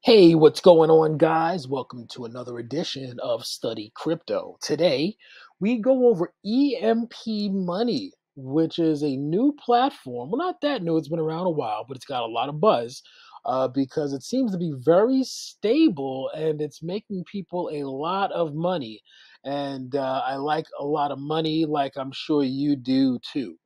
Hey, what's going on, guys? Welcome to another edition of Study Crypto. Today, we go over EMP Money, which is a new platform. Well, not that new, it's been around a while, but it's got a lot of buzz because it seems to be very stable and it's making people a lot of money. And I like a lot of money, like I'm sure you do too.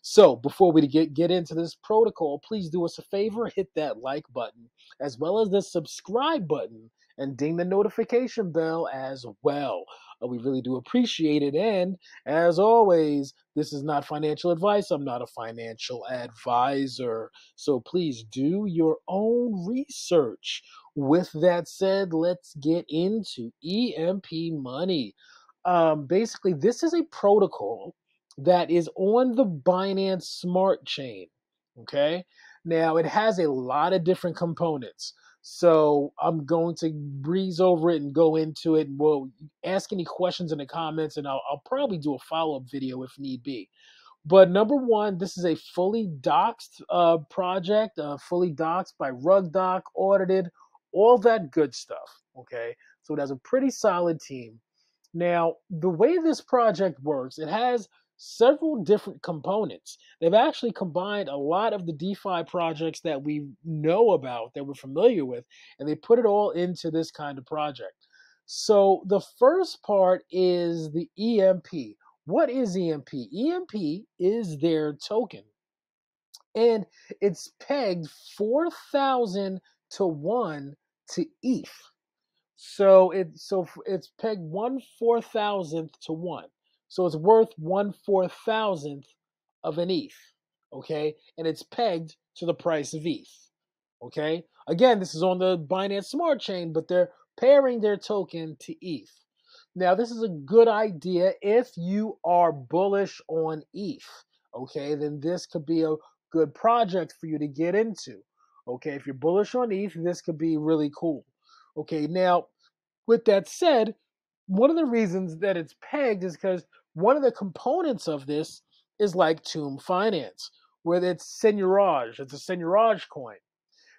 So, before we get into this protocol, please do us a favor, hit that like button as well as the subscribe button and ding the notification bell as well. We really do appreciate it. And as always, this is not financial advice. I'm not a financial advisor. So please do your own research. With that said, let's get into EMP Money. Basically, this is a protocol that is on the Binance Smart Chain. Okay. Now, it has a lot of different components. So I'm going to breeze over it and go into it. And we'll ask any questions in the comments, and I'll probably do a follow-up video if need be. But number one, this is a fully doxed project, fully doxed by RugDoc, audited, all that good stuff. Okay. So it has a pretty solid team. Now, the way this project works, it has several different components. They've actually combined a lot of the DeFi projects that we know about, that we're familiar with, and they put it all into this kind of project. So the first part is the EMP. What is EMP? EMP is their token, and it's pegged 4,000 to 1 to ETH. So it's pegged 1/4,000th to 1. So it's worth 1/4,000th of an ETH. Okay? And it's pegged to the price of ETH. Okay? Again, this is on the Binance Smart Chain, but they're pairing their token to ETH. Now, this is a good idea if you are bullish on ETH. Okay? Then this could be a good project for you to get into. Okay? If you're bullish on ETH, this could be really cool. Okay, now, with that said, one of the reasons that it's pegged is because one of the components of this is like Tomb Finance, where it's seigniorage. It's a seigniorage coin.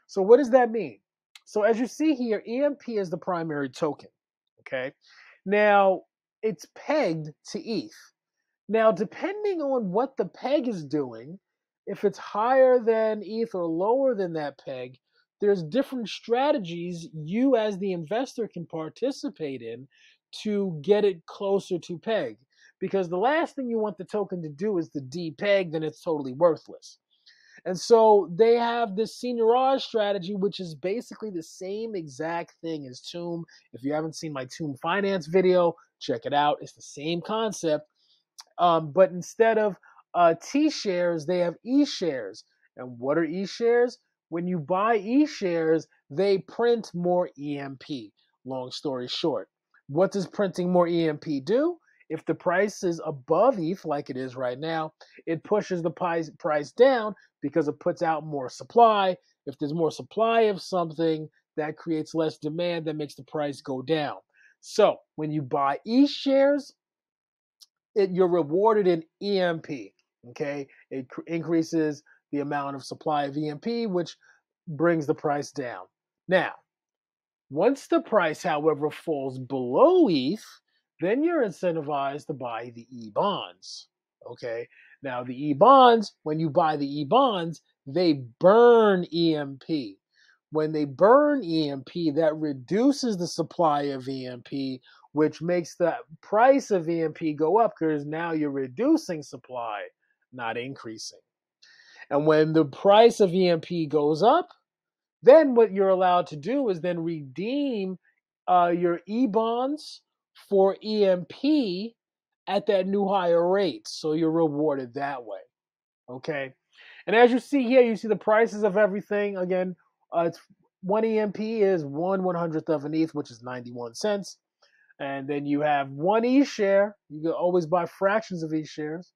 So what does that mean? So as you see here, EMP is the primary token. Okay, now it's pegged to ETH. Now, depending on what the peg is doing, if it's higher than ETH or lower than that peg, there's different strategies you as the investor can participate in to get it closer to peg. Because the last thing you want the token to do is to depeg, then it's totally worthless. And so they have this seigniorage strategy, which is basically the same exact thing as Tomb. If you haven't seen my Tomb Finance video, check it out. It's the same concept. But instead of T shares, they have E shares. And what are E shares? When you buy E shares, they print more EMP. Long story short, what does printing more EMP do? If the price is above ETH, like it is right now, it pushes the price down because it puts out more supply. If there's more supply of something, that creates less demand, that makes the price go down. So when you buy E shares, you're rewarded in EMP. Okay, it increases the amount of supply of EMP, which brings the price down. Now, once the price, however, falls below ETH, then you're incentivized to buy the E bonds. Okay, now the E bonds, when you buy the E bonds, they burn EMP. When they burn EMP, that reduces the supply of EMP, which makes the price of EMP go up because now you're reducing supply, not increasing. And when the price of EMP goes up, then what you're allowed to do is then redeem your E-bonds for EMP at that new higher rate. So you're rewarded that way. Okay. And as you see here, you see the prices of everything. Again, it's one EMP is 1/100th of an ETH, which is 91 cents. And then you have one E share. You can always buy fractions of E shares.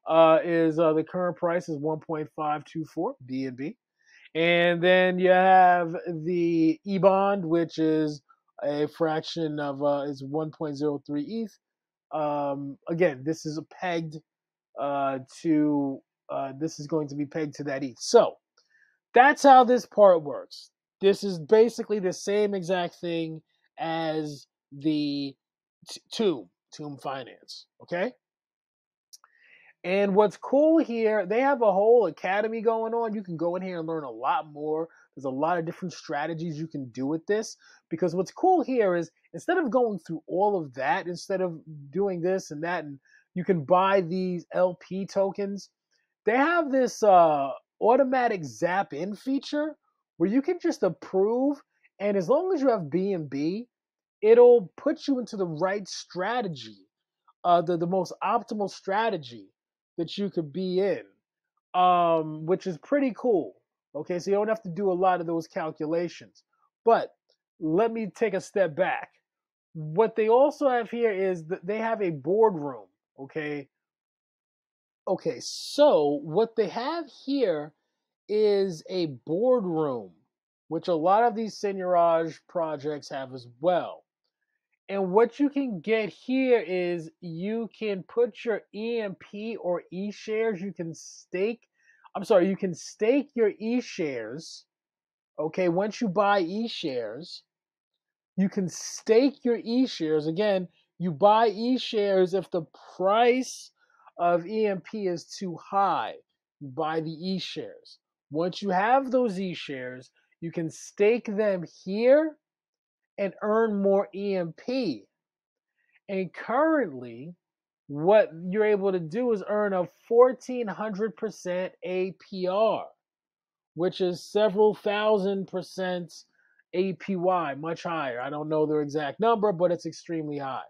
The current price is 1.524 BNB. And then you have the E bond, which is a fraction of is 1.03 ETH. Again, this is pegged this is going to be pegged to that ETH. So that's how this part works. This is basically the same exact thing as the Tomb Finance, okay? And what's cool here, they have a whole academy going on. You can go in here and learn a lot more. There's a lot of different strategies you can do with this. Because what's cool here is instead of going through all of that, instead of doing this and that, and you can buy these LP tokens, they have this automatic zap in feature where you can just approve, and as long as you have BNB, it'll put you into the right strategy, the most optimal strategy that you could be in, which is pretty cool. Okay, so you don't have to do a lot of those calculations. But let me take a step back. What they also have here is that they have a boardroom. Okay, so what they have here is a boardroom, which a lot of these Seigneurage projects have as well. And what you can get here is you can put your EMP or E shares. You can stake your E shares. Okay, once you buy E shares, you can stake your E shares. Again, you buy E shares if the price of EMP is too high. You buy the E shares. Once you have those E shares, you can stake them here and earn more EMP. And currently, what you're able to do is earn a 1,400% APR, which is several thousand% APY, much higher. I don't know the exact number, but it's extremely high.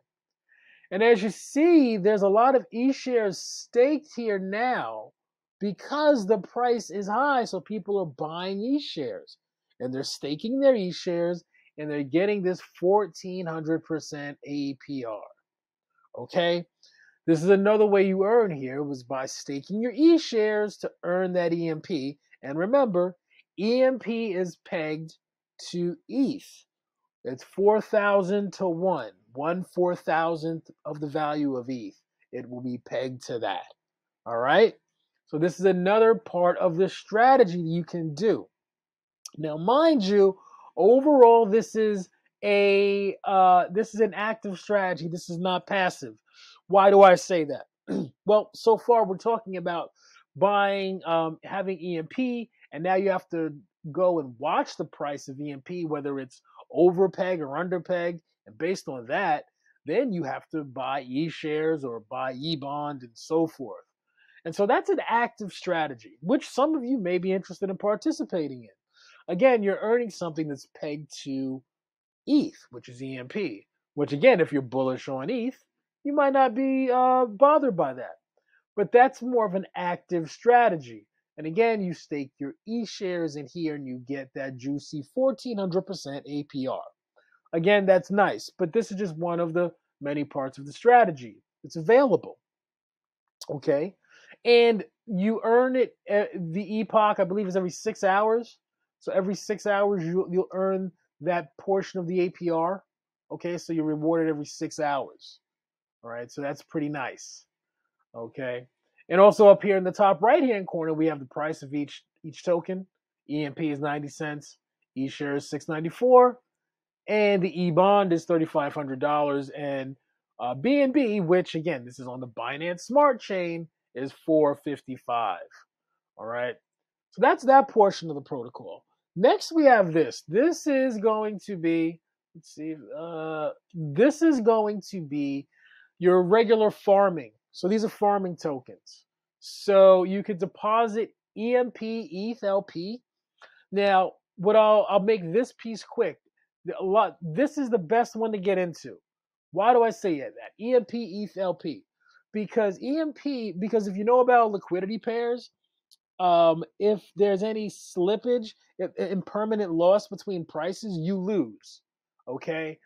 And as you see, there's a lot of E-shares staked here now because the price is high, so people are buying E-shares. And they're staking their E-shares, and they're getting this 1,400% APR. Okay? This is another way you earn here was by staking your E-shares to earn that EMP. And remember, EMP is pegged to ETH. It's 4,000 to 1. 1/4,000th of the value of ETH. It will be pegged to that. All right? So this is another part of the strategy you can do. Now, mind you, overall, this is an active strategy. This is not passive. Why do I say that? Well, so far we're talking about buying, having EMP, and now you have to go and watch the price of EMP, whether it's overpeg or underpeg, and based on that, then you have to buy E shares or buy E bond and so forth. And so that's an active strategy, which some of you may be interested in participating in. Again, you're earning something that's pegged to ETH, which is EMP, which again, if you're bullish on ETH, you might not be bothered by that. But that's more of an active strategy. And again, you stake your E shares in here and you get that juicy 1,400% APR. Again, that's nice, but this is just one of the many parts of the strategy. It's available. Okay? And you earn it, the epoch, I believe, is every 6 hours. So every 6 hours, you'll earn that portion of the APR. Okay, so you're rewarded every 6 hours. All right, so that's pretty nice. Okay, and also up here in the top right-hand corner, we have the price of each token. EMP is 90 cents, E-share is $6.94, and the E-bond is $3,500, and BNB, which again, this is on the Binance Smart Chain, is $4.55. All right, so that's that portion of the protocol. Next, we have this. This is going to be, let's see, this is going to be your regular farming. So these are farming tokens. So you could deposit EMP, ETH, LP. Now, what I'll make this piece quick. This is the best one to get into. Why do I say that? EMP, ETH, LP. Because if you know about liquidity pairs, if there's any slippage, impermanent loss between prices, you lose. Okay?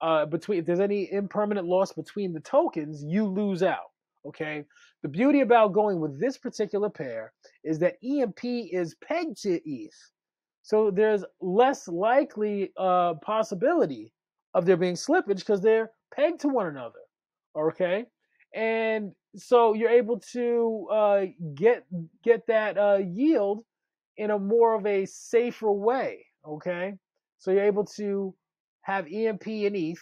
If there's any impermanent loss between the tokens, you lose out. Okay? The beauty about going with this particular pair is that EMP is pegged to ETH. So there's less likely possibility of there being slippage because they're pegged to one another. Okay? And so you're able to get that yield in a more of a safer way. Okay, so you're able to have EMP and ETH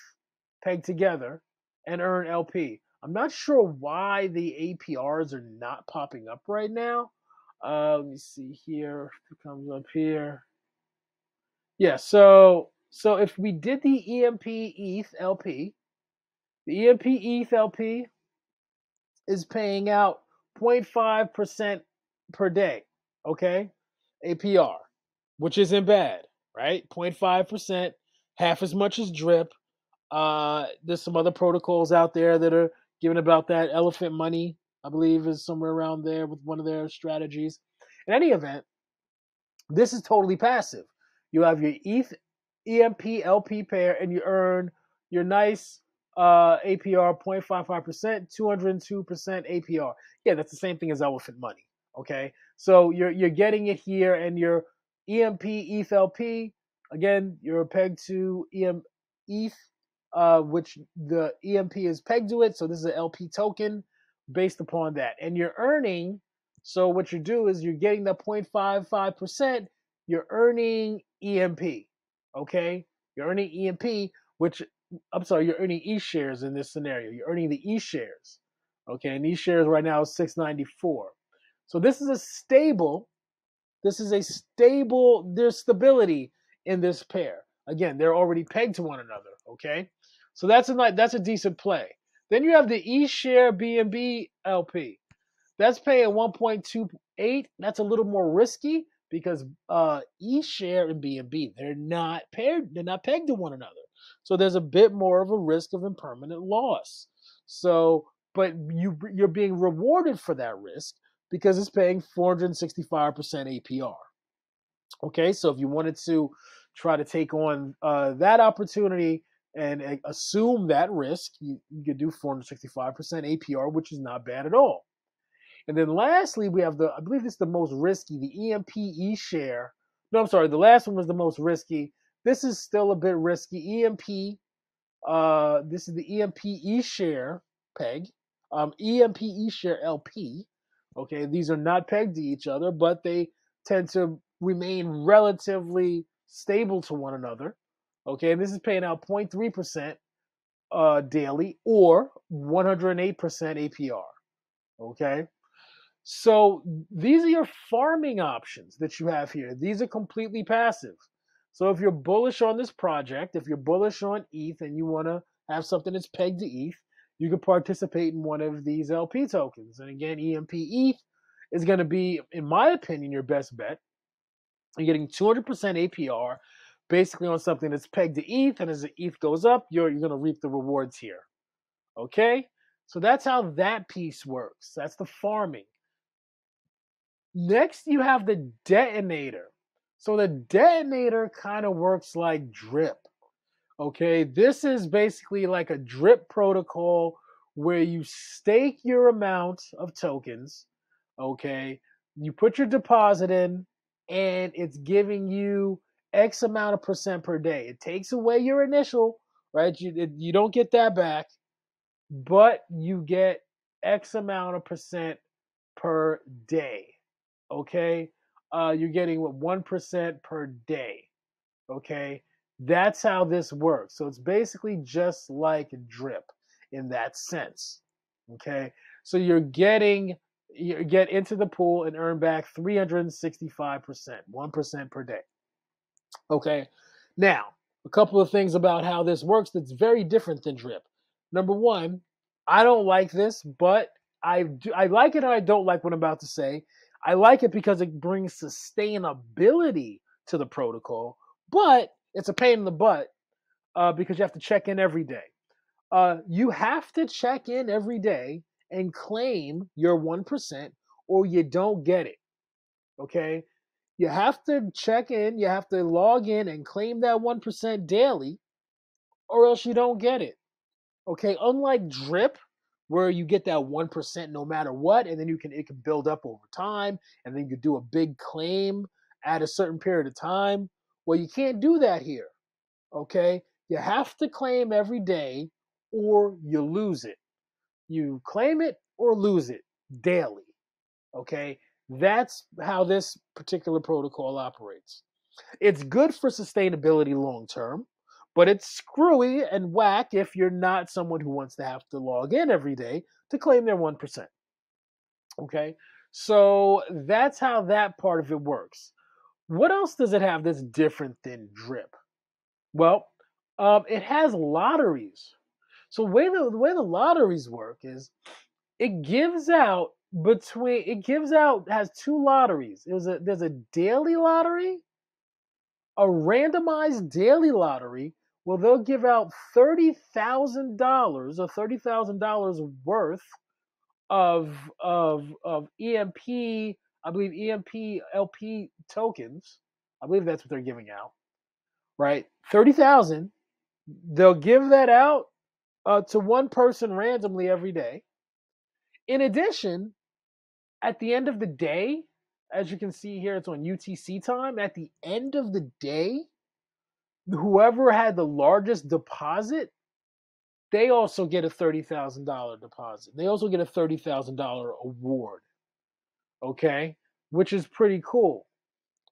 pegged together and earn LP. I'm not sure why the APRs are not popping up right now. Let me see here. If it comes up here. Yeah, so if we did the EMP ETH LP, the EMP ETH LP is paying out 0.5% per day, okay? APR, which isn't bad, right? 0.5%, half as much as Drip. There's some other protocols out there that are giving about that. Elephant Money, I believe, is somewhere around there with one of their strategies. In any event, this is totally passive. You have your ETH EMP LP pair, and you earn your nice APR 0.55%, 202% APR. Yeah, that's the same thing as Elephant Money. Okay, so you're getting it here, and your EMP ETH LP, again, you're pegged to ETH, which the EMP is pegged to it. So this is an LP token based upon that, and you're earning. So what you do is you're getting the 0.55%. You're earning EMP. Okay, you're earning EMP, which I'm sorry, you're earning E shares in this scenario. You're earning the E shares. Okay, and E shares right now is 694. So this is a stable. This is a stable. There's stability in this pair. Again, they're already pegged to one another. Okay, so that's a decent play. Then you have the E share BNB LP. That's paying 1.28. That's a little more risky because eShare and BNB, they're not paired, they're not pegged to one another. So there's a bit more of a risk of impermanent loss. So, but you're being rewarded for that risk because it's paying 465% APR. Okay, so if you wanted to try to take on that opportunity and assume that risk, you could do 465% APR, which is not bad at all. And then lastly, we have I believe this is the most risky, the EMP share. No, I'm sorry, the last one was the most risky. This is still a bit risky. This is the EMP share peg, EMP share LP. Okay, these are not pegged to each other, but they tend to remain relatively stable to one another. Okay, and this is paying out 0.3% daily or 108% APR. Okay. So these are your farming options that you have here. These are completely passive. So if you're bullish on this project, if you're bullish on ETH and you want to have something that's pegged to ETH, you can participate in one of these LP tokens. And again, EMP ETH is going to be, in my opinion, your best bet. You're getting 200% APR basically on something that's pegged to ETH. And as the ETH goes up, you're going to reap the rewards here. Okay? So that's how that piece works. That's the farming. Next, you have the detonator. So the detonator kind of works like drip. Okay, this is basically like a drip protocol where you stake your amount of tokens. Okay, you put your deposit in, and it's giving you X amount of percent per day. It takes away your initial, right? You don't get that back, but you get X amount of percent per day. Okay, you're getting what 1% per day. Okay, that's how this works. So it's basically just like drip in that sense. Okay, so you get into the pool and earn back 365%, 1% per day. Okay, now a couple of things about how this works that's very different than drip. Number one, I don't like this, but I like it and I don't like what I'm about to say. I like it because it brings sustainability to the protocol, but it's a pain in the butt because you have to check in every day. You have to check in every day and claim your 1% or you don't get it. Okay? You have to check in, you have to log in and claim that 1% daily or else you don't get it. Okay? Unlike drip, where you get that 1% no matter what, and then it can build up over time, and then you can do a big claim at a certain period of time. Well, you can't do that here. Okay? You have to claim every day or you lose it. You claim it or lose it daily. Okay? That's how this particular protocol operates. It's good for sustainability long term, but it's screwy and whack if you're not someone who wants to have to log in every day to claim their 1%. Okay, so that's how that part of it works. What else does it have that's different than Drip? Well, it has lotteries. So the way the lotteries work is it gives out has two lotteries. There's a daily lottery, a randomized daily lottery. Well, they'll give out $30,000 or $30,000 worth of EMP, I believe EMP LP tokens. I believe that's what they're giving out, right? 30,000. They'll give that out to one person randomly every day. In addition, at the end of the day, as you can see here, it's on UTC time. At the end of the day, whoever had the largest deposit, they also get a $30,000 deposit. They also get a $30,000 award. Okay, which is pretty cool.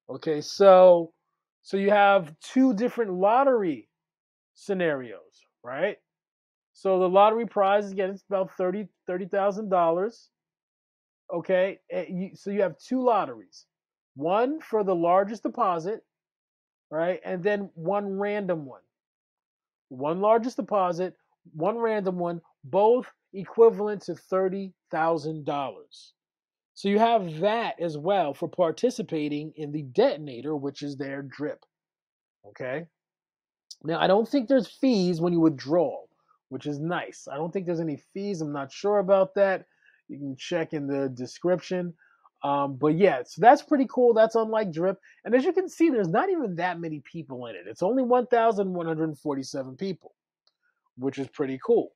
Okay, so you have two different lottery scenarios, right? So the lottery prize, again, it's about $30,000. Okay, so you have two lotteries, one for the largest deposit, right, and then one random one. One largest deposit, one random one, both equivalent to $30,000. So you have that as well for participating in the Detonator, which is their drip. Okay. Now, I don't think there's fees when you withdraw, which is nice. I don't think there's any fees. I'm not sure about that. You can check in the description. But yeah, so that's pretty cool. That's unlike Drip. And as you can see, there's not even that many people in it. It's only 1,147 people, which is pretty cool.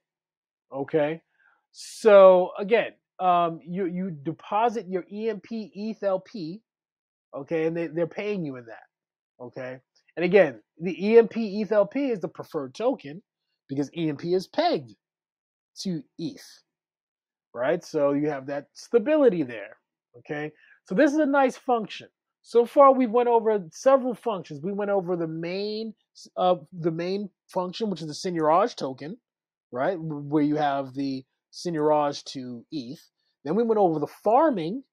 Okay. So again, you deposit your EMP ETH LP, okay, and they're paying you in that. Okay. And again, the EMP ETH LP is the preferred token because EMP is pegged to ETH, right? So you have that stability there. Okay. So this is a nice function. So far, we went over several functions. We went over the main function, which is the seigniorage token, right? Where you have the seigniorage to ETH. Then we went over the farming,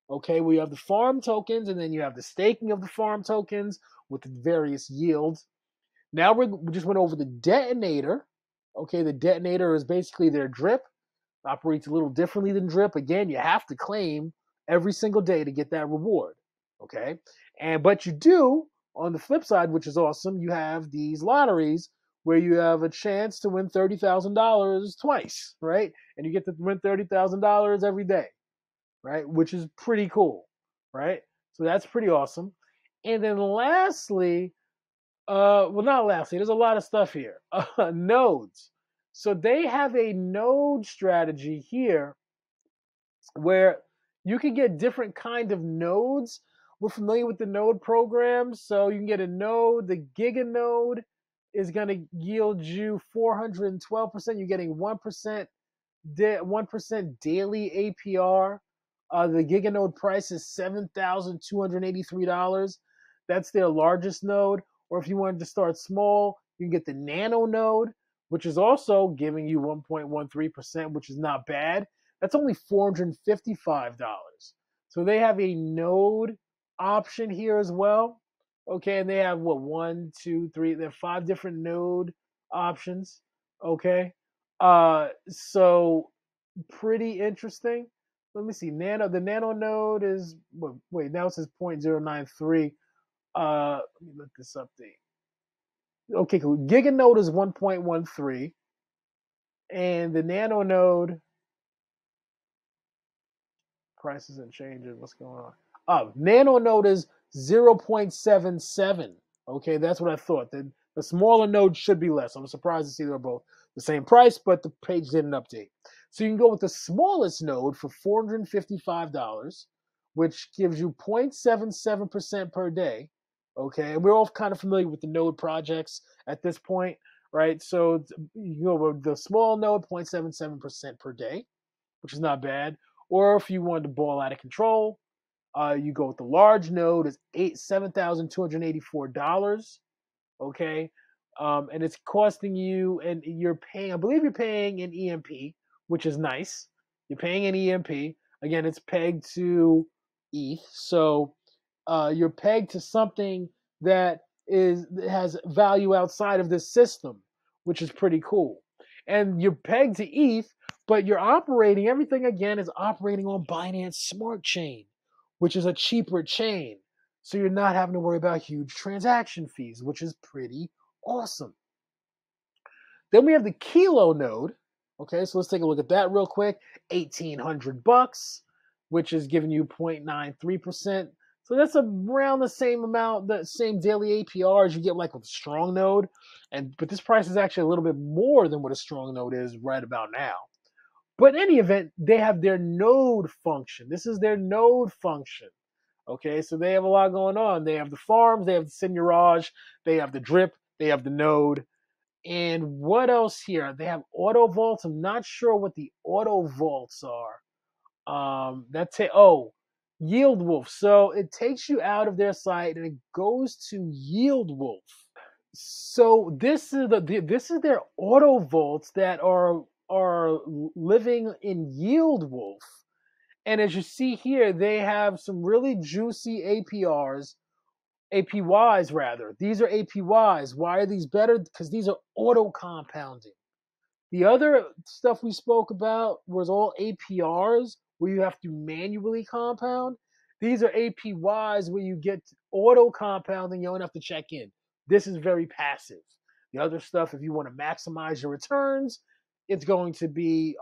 okay, where you have the farm tokens, and then you have the staking of the farm tokens with the various yields. Now we just went over the detonator. Okay, the detonator is basically their drip. Operates a little differently than drip. Again, you have to claim every single day to get that reward. Okay, but you do on the flip side, which is awesome. You have these lotteries where you have a chance to win $30,000 twice, right? And you get to win $30,000 every day, right? Which is pretty cool, right? So that's pretty awesome. And then lastly, well, not lastly, there's a lot of stuff here. Nodes. So they have a node strategy here where you can get different kind of nodes. We're familiar with the node program, so you can get a node. The giga node is going to yield you 412%. You're getting 1% 1% daily APR. The giga node price is $7,283. That's their largest node. Or if you wanted to start small, you can get the Nano node, which is also giving you 1.13%, which is not bad. That's only $455. So they have a node option here as well. Okay, and they have what, 1, 2, 3, they have 5 different node options. Okay. So pretty interesting. Let me see. The Nano node is wait, now it says 0.093. Let me look this up. Okay, cool. Giga node is 1.13, and the Nano node price isn't changing. What's going on? Nano node is 0.77. Okay, that's what I thought. The smaller node should be less. I'm surprised to see they're both the same price, but the page didn't update. So you can go with the smallest node for $455, which gives you 0.77% per day. Okay, and we're all kind of familiar with the node projects at this point, right? So you go with the small node, 0.77% per day, which is not bad. Or if you wanted to ball out of control, You go with the large node is $7,284. Okay, and it's costing you, and you're paying. I believe you're paying in EMP, which is nice. You're paying in EMP. Again, it's pegged to ETH, so you're pegged to something that has value outside of this system, which is pretty cool. And you're pegged to ETH, but you're operating, everything again is operating on Binance Smart Chain, which is a cheaper chain. So you're not having to worry about huge transaction fees, which is pretty awesome. Then we have the Kilo node. Okay, so let's take a look at that real quick. $1,800, which is giving you 0.93%. So that's around the same amount, the same daily APR as you get like with a strong node. But this price is actually a little bit more than what a strong node is right about now. But in any event, they have their node function. This is their node function. Okay, so they have a lot going on. They have the farms, they have the Seigneurage, they have the drip, they have the node. And what else here? They have auto vaults. I'm not sure what the auto vaults are. Yieldwolf. So it takes you out of their site and it goes to Yieldwolf. So this is their auto vaults that are living in Yieldwolf. And as you see here, they have some really juicy APYs rather. These are APYs. Why are these better? Because these are auto compounding. The other stuff we spoke about was all APRs where you have to manually compound. These are APYs where you get auto compounding. You don't have to check in. This is very passive. The other stuff, if you want to maximize your returns, it's going to be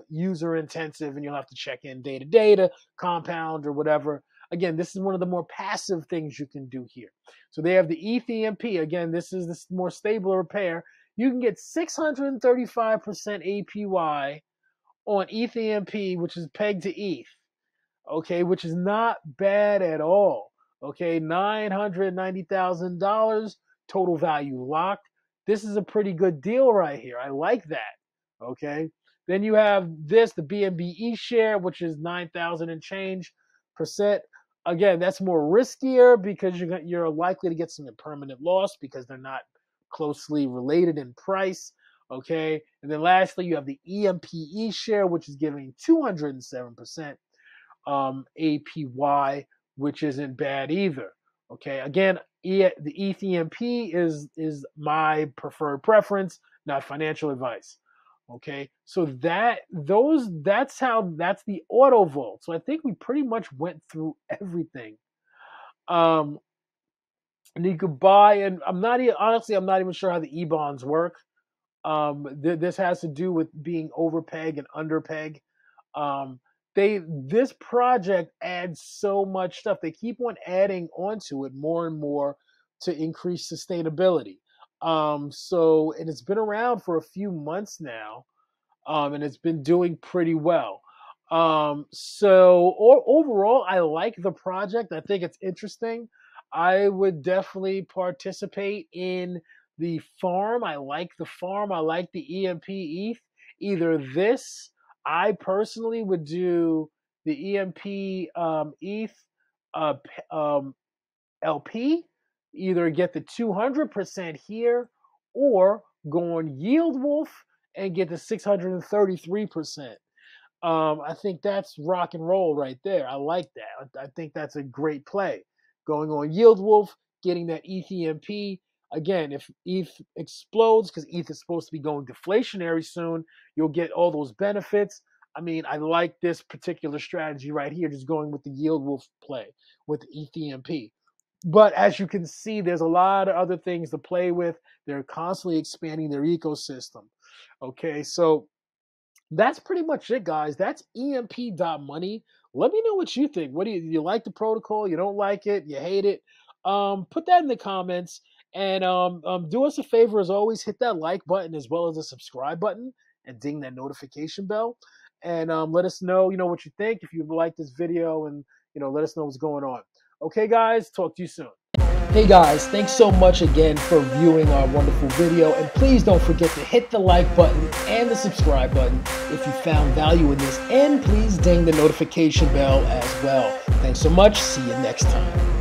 user intensive and you'll have to check in day to day to compound or whatever. Again, this is one of the more passive things you can do here. So they have the ETH-EMP. Again, this is the more stable pair. You can get 635% APY on ETH-EMP, which is pegged to ETH. Okay, which is not bad at all. Okay, $990,000 total value locked. This is a pretty good deal right here. I like that. Okay, then you have this, the BNB share, which is 9,000 and change percent. Again, that's more riskier because you're likely to get some impermanent loss because they're not closely related in price. Okay, and then lastly, you have the EMPE share, which is giving 207% APY, which isn't bad either. Okay, again, the ETH-EMP is my preferred preference, not financial advice. Okay, so that's the auto vault. So I think we pretty much went through everything. And you could buy, and I'm not even sure how the E-bonds work. This has to do with being overpeg and underpeg. This project adds so much stuff. They keep on adding onto it more and more to increase sustainability. And it's been around for a few months now, and it's been doing pretty well. Overall, I like the project. I think it's interesting. I would definitely participate in the farm. I like the farm. I like the EMP ETH. Either this, I personally would do the EMP ETH LP, either get the 200% here or go on Yieldwolf and get the 633%. I think that's rock and roll right there. I like that. I think that's a great play. Going on Yieldwolf, getting that ETH-EMP. Again, if ETH explodes, because ETH is supposed to be going deflationary soon, you'll get all those benefits. I mean, I like this particular strategy right here, just going with the Yieldwolf play with the ETH-EMP. But as you can see, there's a lot of other things to play with. They're constantly expanding their ecosystem. Okay, so that's pretty much it, guys. That's EMP.money. Let me know what you think. What do you like the protocol? You don't like it? You hate it? Put that in the comments. And do us a favor, as always, hit that like button as well as the subscribe button and ding that notification bell. And let us know, what you think if you like this video, and let us know what's going on. Okay, guys, talk to you soon. Hey guys, thanks so much again for viewing our wonderful video, and please don't forget to hit the like button and the subscribe button if you found value in this, and please ding the notification bell as well. Thanks so much. See you next time.